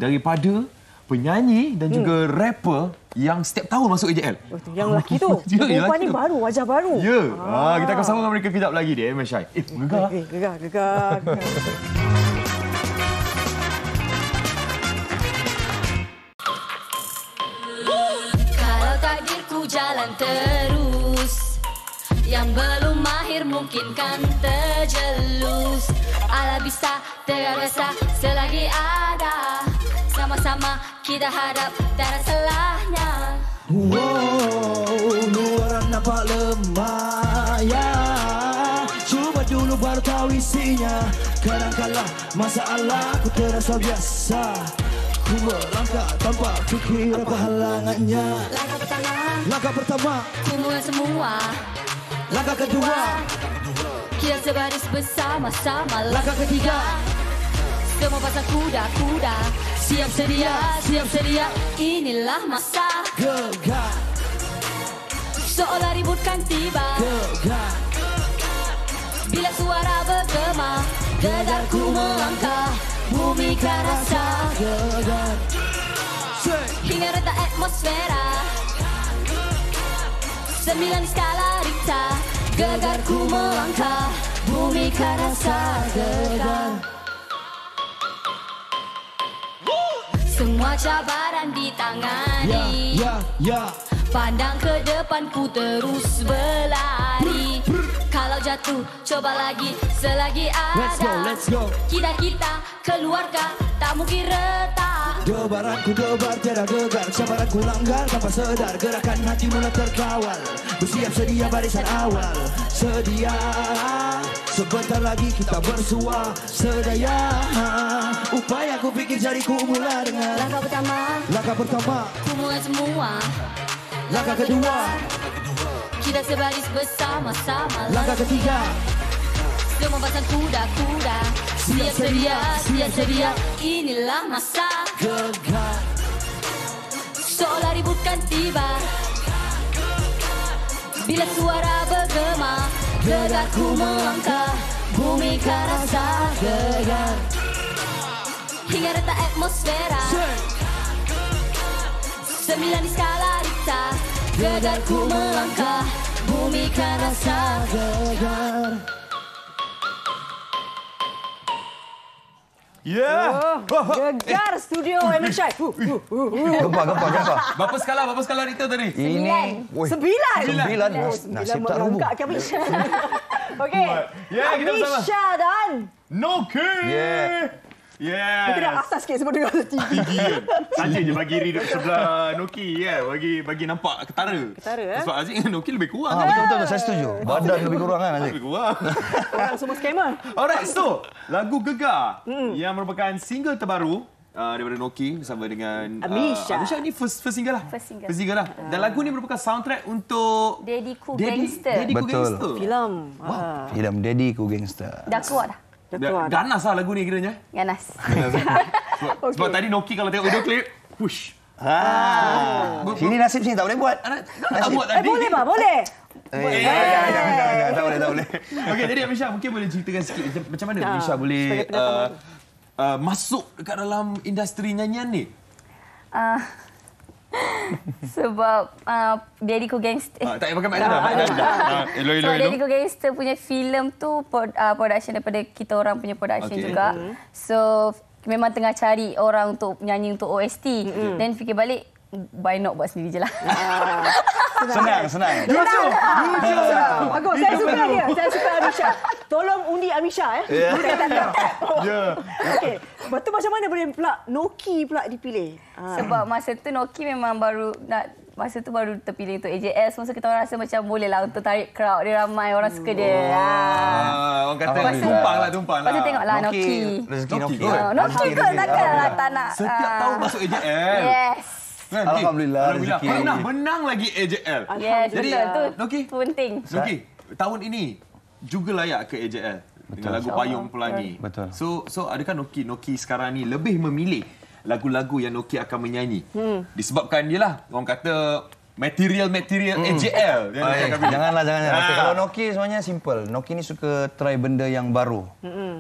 daripada penyanyi dan juga rapper yang setiap tahun masuk AJL. Yang lelaki tu. Perempuan ni baru, wajah baru. Ya. Kita akan sambung dengan mereka kejap lagi di MSI. Gegar. Kalau takdirku jalan terus, yang belum mahir mungkin kan terjelus. Ala bisa terasa selagi ada, sama-sama kita hadap, tak ada salahnya. Luaran nampak lemah, ya. Cuba dulu baru tahu isinya. Kadang-kadang masalah ku terasa biasa. Ku melangkah tanpa fikir apa halangannya. Langkah pertama ku mulai semua. Langkah kedua kita sebaris bersama-sama. Langkah ketiga semua pasang kuda-kuda. Siap sedia, inilah masa gegar. Seolah ribut kan tiba, gegar. Bila suara bergema, gegarku melangkah, bumi kan rasa gegar. Hingga retak atmosfera, 9 di skala Richter, gegarku melangkah, bumi kan rasa gegar. Semua cabaran ditangani, pandang ke depan ku terus berlari. Kalau jatuh coba lagi selagi ada. Let's go. Kita keluarga tak mungkin retak. Debaranku debar tiada gegar, cabaranku langgar tanpa sedar. Gerakan hati mula terkawal, bersiap sedia barisan awal. Sedia, sebentar lagi kita bersua sedaya. Upaya ku pikir jariku mula dengan Langkah pertama ku mulai semua. Langkah kedua kita sebaris bersama-sama. Langkah ketiga semua pasang kuda-kuda. Siap sedia, inilah masa gegar. Seolah ribut kan tiba, bila suara bergema, gegarku melangkah, bumi kan rasa gegar. Hingga retak atmosfera, 9 di skala Richter, gegarku melangkah, bumi kan rasa gegar. Gegar studio MSI. Gempa. Berapa skala Richter tadi? Ini 9. Nasib tak rubuh. Okey. Kita bersama Amisha dan Noki. Kita dah atas sikit sebab dengar tinggi. Saja je bagi riduk sebelah Noki bagi nampak ketara. Sebab Aziz dengan Noki lebih kurang. Betul, saya setuju. Badan lebih kurang kan Aziz? Lebih kurang. Orang semua scammer. Alright, so lagu Gegar yang merupakan single terbaru daripada Noki bersama dengan Amisha. Amisha ni first single lah. First single lah. Dan lagu ni merupakan soundtrack untuk Daddyku Gangster. Betul. Filem. Filem Daddyku Gangster. Dah keluar dah. Ganas lah lagu ni kiranya. Ganas. Sebab tadi Noki kalau tengok video klip, push. Sini nasib sini tak boleh buat. Tak buat tadi. Boleh pak, boleh. Tak boleh. Okey, jadi Amisha mungkin boleh ceritakan sikit macam mana Amisha boleh masuk dekat dalam industri nyanyian ni? Sebab Daddyku Gangster. Tak payah pakai mic dah. Sebab Daddyku Gangster punya filem tu production daripada kita orang punya production juga. So memang tengah cari orang untuk nyanyi untuk OST. Dan fikir balik why not buat sendiri je lah. Senang. Jujur. Bagus. Saya suka dia. Saya suka Amisha. Tolong undi Amisha ya. Okey. Lepas tu macam mana boleh pula Noki pula dipilih? Sebab masa tu Noki memang baru terpilih untuk AJL. Semasa kita orang rasa macam boleh lah untuk tarik crowd dia, ramai orang suka dia. Orang kata tumpang lah. Lepas tu tengoklah Noki. Rezeki Noki. Noki kot takkanlah tak nak. Setiap tahun masuk AJL. Yes. Alhamdulillah. Pernah menang lagi AJL. Yes, jadi betul. Itu penting. Noki, tahun ini juga layak ke AJL dengan lagu Payung Pelangi. Betul. So adakah Noki sekarang ni lebih memilih lagu-lagu yang Noki akan menyanyi? Disebabkan dia lah orang kata material AJL. Janganlah. Kalau Noki sebenarnya simple. Noki ni suka try benda yang baru.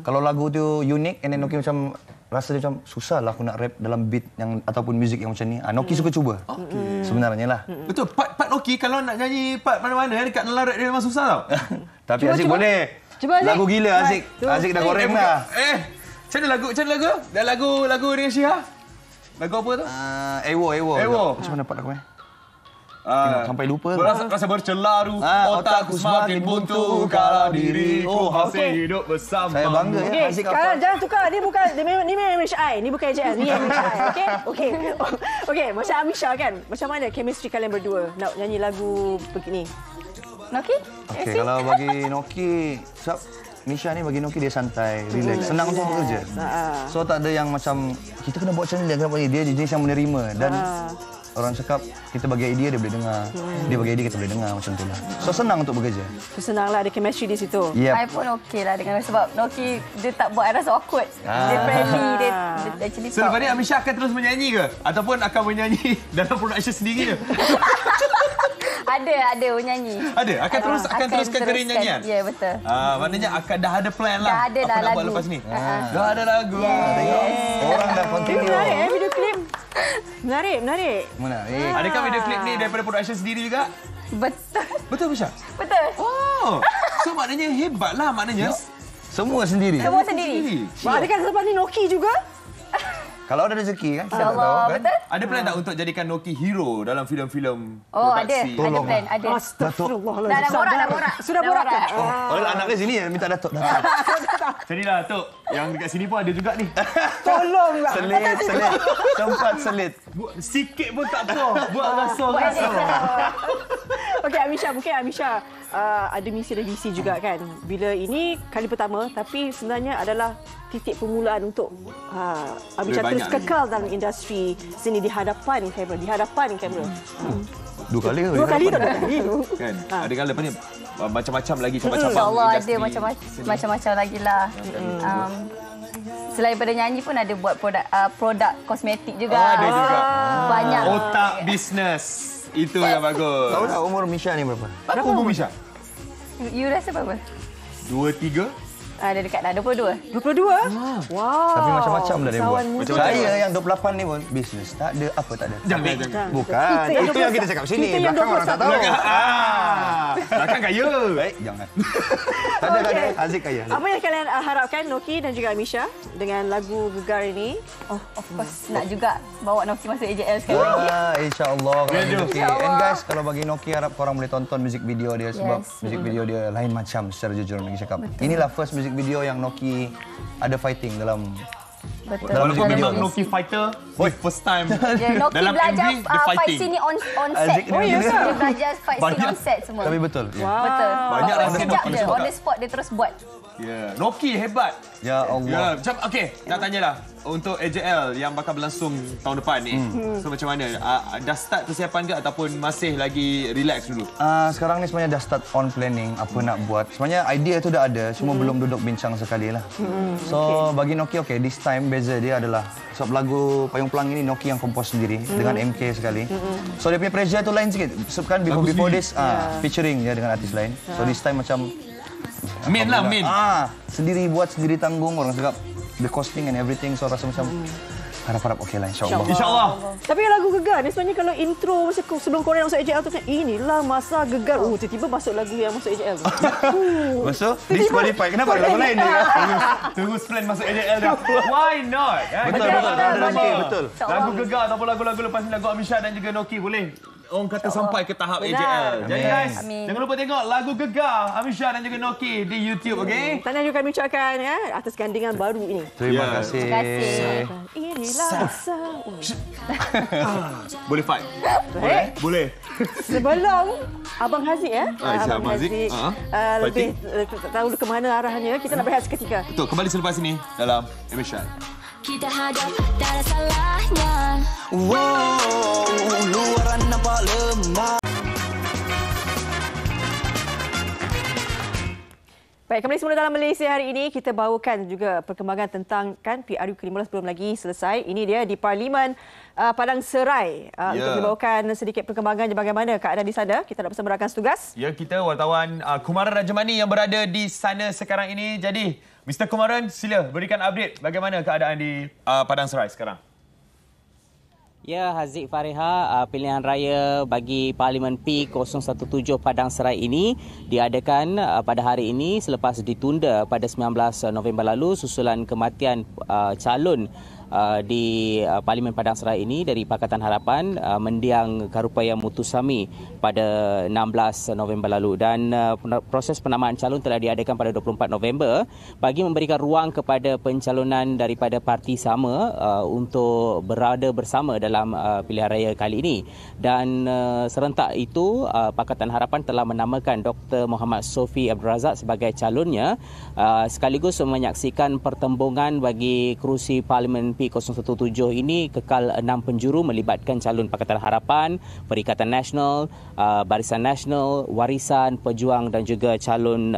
Kalau lagu tu unik, and then Noki macam rasa dia macam susah lah aku nak rap dalam beat yang ataupun muzik yang macam ni. Noki suka cuba. Sebenarnya lah. Betul. Part Noki kalau nak nyanyi part mana-mana dekat dalam rap dia memang susah tau. Tapi Aziz boleh. Lagu gila Aziz. Aziz dah goreng dah. Macam mana lagu? Dah lagu dengan Syihah? Lagu apa tu? Ewo. Macam mana part aku sampai lupa. Rasa bercelaru, otakku semakin buntu kalau diriku masih hidup bersama. Saya bangga ya. Okey, sekarang jangan tukar. Ni memang MHI. Ni bukan AJL. Ni MHI. Okey, macam Amisha kan. Macam mana chemistry kalian berdua nak nyanyi lagu begini? Noki? Okey, kalau bagi Noki, sebab Misha ni bagi Noki dia santai, relax, senang untuk bekerja. So tak ada yang macam kita kena buat macam ni, kena buat ni. Dia jenis yang menerima dan orang cakap kita bagi idea dia boleh dengar. Dia bagi idea kita boleh dengar macam itulah. So senang untuk bekerja. So senanglah ada chemistry di situ. Saya pun okeylah dengan sebab Noki dia tak buat rasa awkward. Dia friendly, dia actually so, lepas ni Amisha akan terus menyanyi ke? Ataupun akan menyanyi dalam production sendiri ke? Ada menyanyi. Akan teruskan kerja nyanyian? Ya, betul. Maknanya dah ada plan lah. Dah ada apa nak lagu. buat lepas ni? Dah ada lagu. Orang dah continue. Menarik video klip. Menarik. Adakah video klip ni daripada production sendiri juga? Betul Misha? Betul. So maknanya hebatlah maknanya. Semua sendiri. Adakah selepas ni Noki juga? Kalau ada rezeki kan kita tak tahu Allah, kan. betul. Ada plan tak untuk jadikan Noki hero dalam filem-filem ada produksi? plan, ada. Astagfirullahaladzim. Dah borak. Sudah borak. Anak dia sini ya minta Datuk. Sinilah Tok. Yang dekat sini pun ada juga ni. Tolonglah. Selit. Tempat selit. Sikit pun tak apa. Buat rasa. Okey Amisha, mungkin Amisha ada misi dan visi juga kan. Bila ini kali pertama tapi sebenarnya adalah titik permulaan untuk Amisha terus kekal dalam industri sini di hadapan kamera. Dua kali ke? Dua kali. Kan? Ada kala lepas ni macam-macam lagi cabang-cabang InsyaAllah industri. ada macam-macam lagi lah. Selain pada nyanyi pun ada buat produk kosmetik juga. Ada juga. Banyak. Otak bisnes. Itu yang bagus. Tahu tak umur Misha ni berapa? Berapa umur Misha? You rasa berapa? 2-3? Ada dekat dah 22. 22? Wow. Tapi macam-macam dah dia buat. Macam-macam. Saya yang 28 ni pun bisnes. Tak ada apa tak ada. Jangan. Bukan. Itu yang kita cakap sini. Belakang orang tak tahu. Belakang kaya. Jangan. Tak ada. Aziz kaya. Apa yang kalian harapkan Noki dan juga Amisha dengan lagu Gegar ini? Of course nak juga bawa Noki masuk AJL sekali lagi. InsyaAllah. And guys, kalau bagi Noki harap korang boleh tonton music video dia sebab music video dia lain macam secara jujur Noki cakap. Inilah first music video yang Noki ada fighting dalam Walaupun memang Noki fighter first time Noki dalam belajar MV dia fight fighting. scene ni on set. Dia belajar fight scene on set semua. Tapi betul. Betul. Banyak Sekejap je on the spot dia terus buat. Noki hebat. Ya Allah. Macam okey, nak tanyalah untuk AJL yang bakal berlangsung tahun depan ni. So macam mana? Dah start persiapan ke ataupun masih lagi relax dulu? Sekarang ni sebenarnya dah start on planning apa nak buat. Sebenarnya idea tu dah ada, cuma belum duduk bincang sekali lah. So bagi Noki this time beza dia adalah sebab lagu Payung Pelangi ni Noki yang kompos sendiri dengan MK sekali. So dia punya pressure tu lain sikit. Sebab kan before this featuring ya dengan artis lain. So this time macam main. Sendiri buat, sendiri tanggung. Orang cakap the costing and everything. So rasa macam harap-harap okey lah insya-Allah. InsyaAllah. Tapi lagu Gegar ni sebenarnya kalau intro masa sebelum korang masuk AJL tu kan inilah masa Gegar. Tiba-tiba masuk lagu yang masuk AJL tu. Masuk disqualify. Kenapa ada lagu lain dia? Terus plan masuk AJL dah. Why not? Betul. Betul. Lagu Gegar ataupun lagu-lagu lepas ni lagu Amisha dan juga Noki boleh orang kata sampai ke tahap AJL. Jadi guys, jangan lupa tengok lagu Gegar Amisha dan juga Noki di YouTube, okey? Tahniah juga kami ucapkan atas gandingan baru ini. Terima kasih. Inilah masa. Boleh fight? Boleh. Sebelum Abang Haziq Abang Haziq lebih tahu ke mana arahnya, kita nak berehat seketika. Betul, kembali selepas ini dalam Amisha. Kita hadap, tak ada salahnya. Wow, luaran nampak lemah. Baik, kembali semula dalam Malaysia hari ini. Kita bawakan juga perkembangan tentang PRU ke-15 belum lagi selesai. Ini dia di Parlimen Padang Serai. Untuk dibawakan sedikit perkembangan bagaimana keadaan di sana. Kita nak bersama rakan setugas. Ya, kita wartawan Kumaran Rajamani yang berada di sana sekarang ini. Jadi, Mr. Kumaran, sila berikan update bagaimana keadaan di Padang Serai sekarang. Ya, Haziq Fariha, pilihan raya bagi Parlimen P017 Padang Serai ini diadakan pada hari ini selepas ditunda pada 19 November lalu susulan kematian calon di Parlimen Padang Serai ini dari Pakatan Harapan mendiang Karupaya Mutusami pada 16 November lalu dan proses penamaan calon telah diadakan pada 24 November bagi memberikan ruang kepada pencalonan daripada parti sama untuk berada bersama dalam pilihan raya kali ini dan serentak itu Pakatan Harapan telah menamakan Dr. Muhammad Sofi Abdul Razak sebagai calonnya sekaligus menyaksikan pertembungan bagi kerusi Parlimen P017 ini kekal 6 penjuru melibatkan calon Pakatan Harapan, Perikatan Nasional, Barisan Nasional, Warisan, Pejuang dan juga calon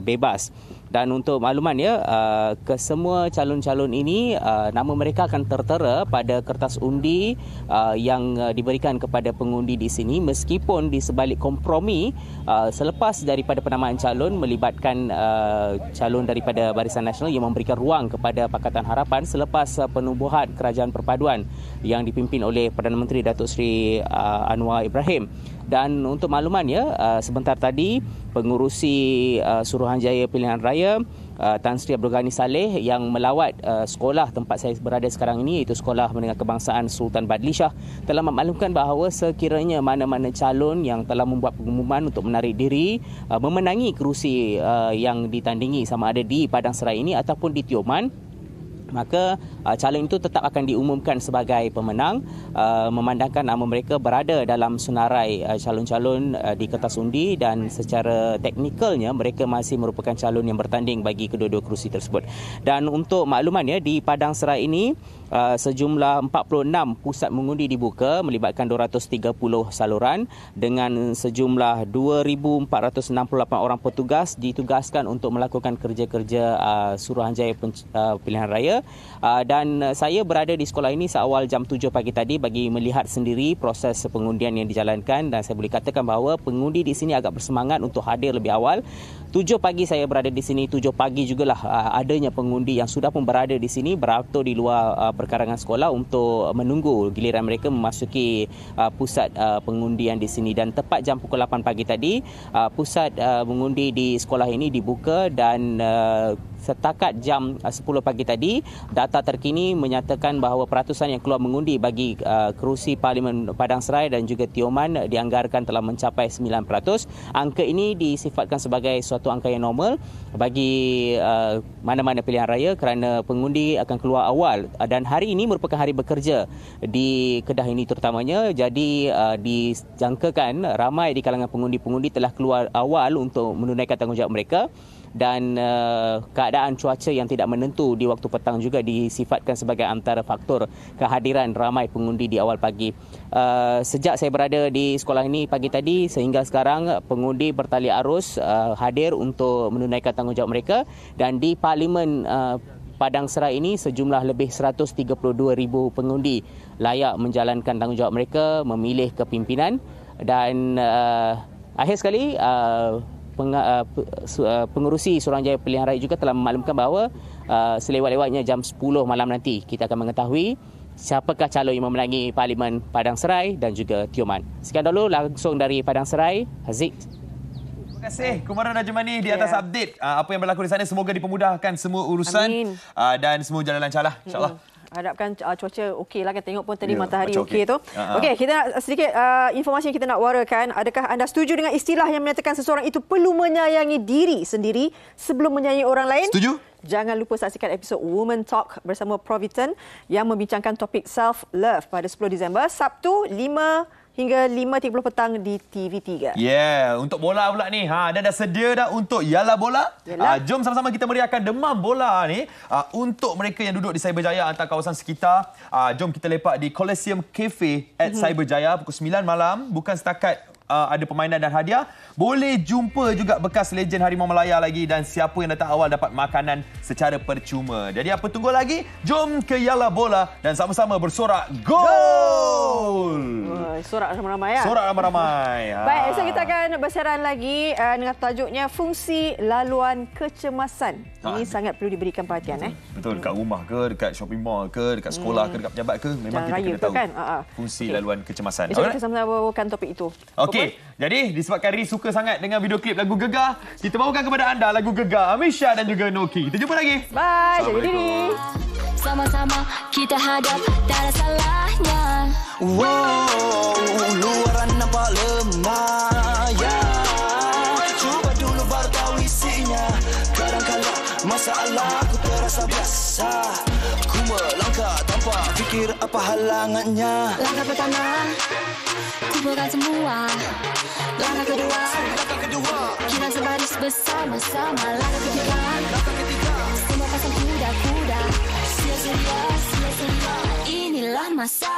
bebas. Dan untuk makluman kesemua calon-calon ini nama mereka akan tertera pada kertas undi yang diberikan kepada pengundi di sini meskipun di sebalik kompromi selepas daripada penamaan calon melibatkan calon daripada Barisan Nasional yang memberikan ruang kepada Pakatan Harapan selepas penubuhan Kerajaan Perpaduan yang dipimpin oleh Perdana Menteri Datuk Seri Anwar Ibrahim. Dan untuk makluman sebentar tadi pengurusi Suruhanjaya Pilihan Raya Tan Sri Abdul Ghani Saleh yang melawat sekolah tempat saya berada sekarang ini iaitu Sekolah Menengah Kebangsaan Sultan Badli Shah telah memaklumkan bahawa sekiranya mana-mana calon yang telah membuat pengumuman untuk menarik diri memenangi kerusi yang ditandingi sama ada di Padang Serai ini ataupun di Tioman, maka calon itu tetap akan diumumkan sebagai pemenang memandangkan nama mereka berada dalam senarai calon-calon di kertas undi dan secara teknikalnya mereka masih merupakan calon yang bertanding bagi kedua-dua kerusi tersebut. Dan untuk makluman di Padang Serai ini sejumlah 46 pusat mengundi dibuka melibatkan 230 saluran dengan sejumlah 2,468 orang petugas ditugaskan untuk melakukan kerja-kerja Suruhanjaya Pilihan Raya. Dan saya berada di sekolah ini seawal jam 7 pagi tadi bagi melihat sendiri proses pengundian yang dijalankan dan saya boleh katakan bahawa pengundi di sini agak bersemangat untuk hadir lebih awal. 7 pagi saya berada di sini, 7 pagi jugalah adanya pengundi yang sudah pun berada di sini beratur di luar perkarangan sekolah untuk menunggu giliran mereka memasuki pusat pengundian di sini. Dan tepat jam pukul 8 pagi tadi pusat mengundi di sekolah ini dibuka dan setakat jam 10 pagi tadi data terkini menyatakan bahawa peratusan yang keluar mengundi bagi kerusi Parlimen Padang Serai dan juga Tioman dianggarkan telah mencapai 9%. Angka ini disifatkan sebagai suatu angka yang normal bagi mana-mana pilihan raya kerana pengundi akan keluar awal dan hari ini merupakan hari bekerja di Kedah ini terutamanya. Jadi dijangkakan ramai di kalangan pengundi-pengundi telah keluar awal untuk menunaikan tanggungjawab mereka. Dan keadaan cuaca yang tidak menentu di waktu petang juga disifatkan sebagai antara faktor kehadiran ramai pengundi di awal pagi. Sejak saya berada di sekolah ini pagi tadi sehingga sekarang pengundi bertali arus hadir untuk menunaikan tanggungjawab mereka dan di Parlimen Padang Serai ini sejumlah lebih 132,000 pengundi layak menjalankan tanggungjawab mereka memilih kepimpinan dan akhir sekali pengurusi Suruhanjaya Pilihan Raya juga telah memaklumkan bahawa selewat-lewatnya jam 10 malam nanti kita akan mengetahui siapakah calon yang memenangi Parlimen Padang Serai dan juga Tioman. Sekian dulu langsung dari Padang Serai, Haziq. Terima kasih Kumaran Rajamani di atas update apa yang berlaku di sana. Semoga dipermudahkan semua urusan dan semua jalan lancar lah, insyaAllah. Harapkan cuaca okey lah kan. Tengok pun tadi matahari okey tu. Okey, kita nak sedikit informasi yang kita nak warakan. Adakah anda setuju dengan istilah yang menyatakan seseorang itu perlu menyayangi diri sendiri sebelum menyayangi orang lain? Setuju? Jangan lupa saksikan episod Woman Talk bersama Proviton yang membincangkan topik self-love pada 10 Disember, Sabtu 5 hingga 5.30 petang di TV3. Untuk bola pula ni. Anda dah sedia dah untuk Yalla Bola? Jom sama-sama kita meriahkan demam bola ni untuk mereka yang duduk di Cyberjaya antara kawasan sekitar. Jom kita lepak di Coliseum Cafe at Cyberjaya pukul 9 malam. Bukan setakat ada permainan dan hadiah, boleh jumpa juga bekas legen Harimau Malaya lagi dan siapa yang datang awal dapat makanan secara percuma. Jadi apa tunggu lagi? Jom ke Yalla Bola dan sama-sama bersorak gol! Sorak ramai-ramai ya? Sorak ramai-ramai. Baik, esok kita akan bersiaran lagi dengan tajuknya fungsi laluan kecemasan. Ini sangat perlu diberikan perhatian. Betul, dekat rumah ke, dekat shopping mall ke, dekat sekolah ke, dekat pejabat ke, memang kita kena tahu fungsi laluan kecemasan. Esok kita sama-sama bawakan topik itu. Okey, jadi disebabkan Ri suka sangat dengan video klip lagu Gegar, kita bawakan kepada anda lagu Gegar Amisha dan juga Noki. Kita jumpa lagi. Bye, jaga diri. Sama-sama kita hadap, tak ada salahnya. Luaran nampak lemah, ya. Cuba dulu baru tahu isinya. Kadang-kadang masalah aku terasa biasa. Ku melangkah tanpa fikir apa halangannya. Langkah pertama, kumpulkan semua. Langkah kedua, kita sebaris bersama-sama. Langkah ketiga, semua pasang kuda-kuda. Sia-sia, inilah masa.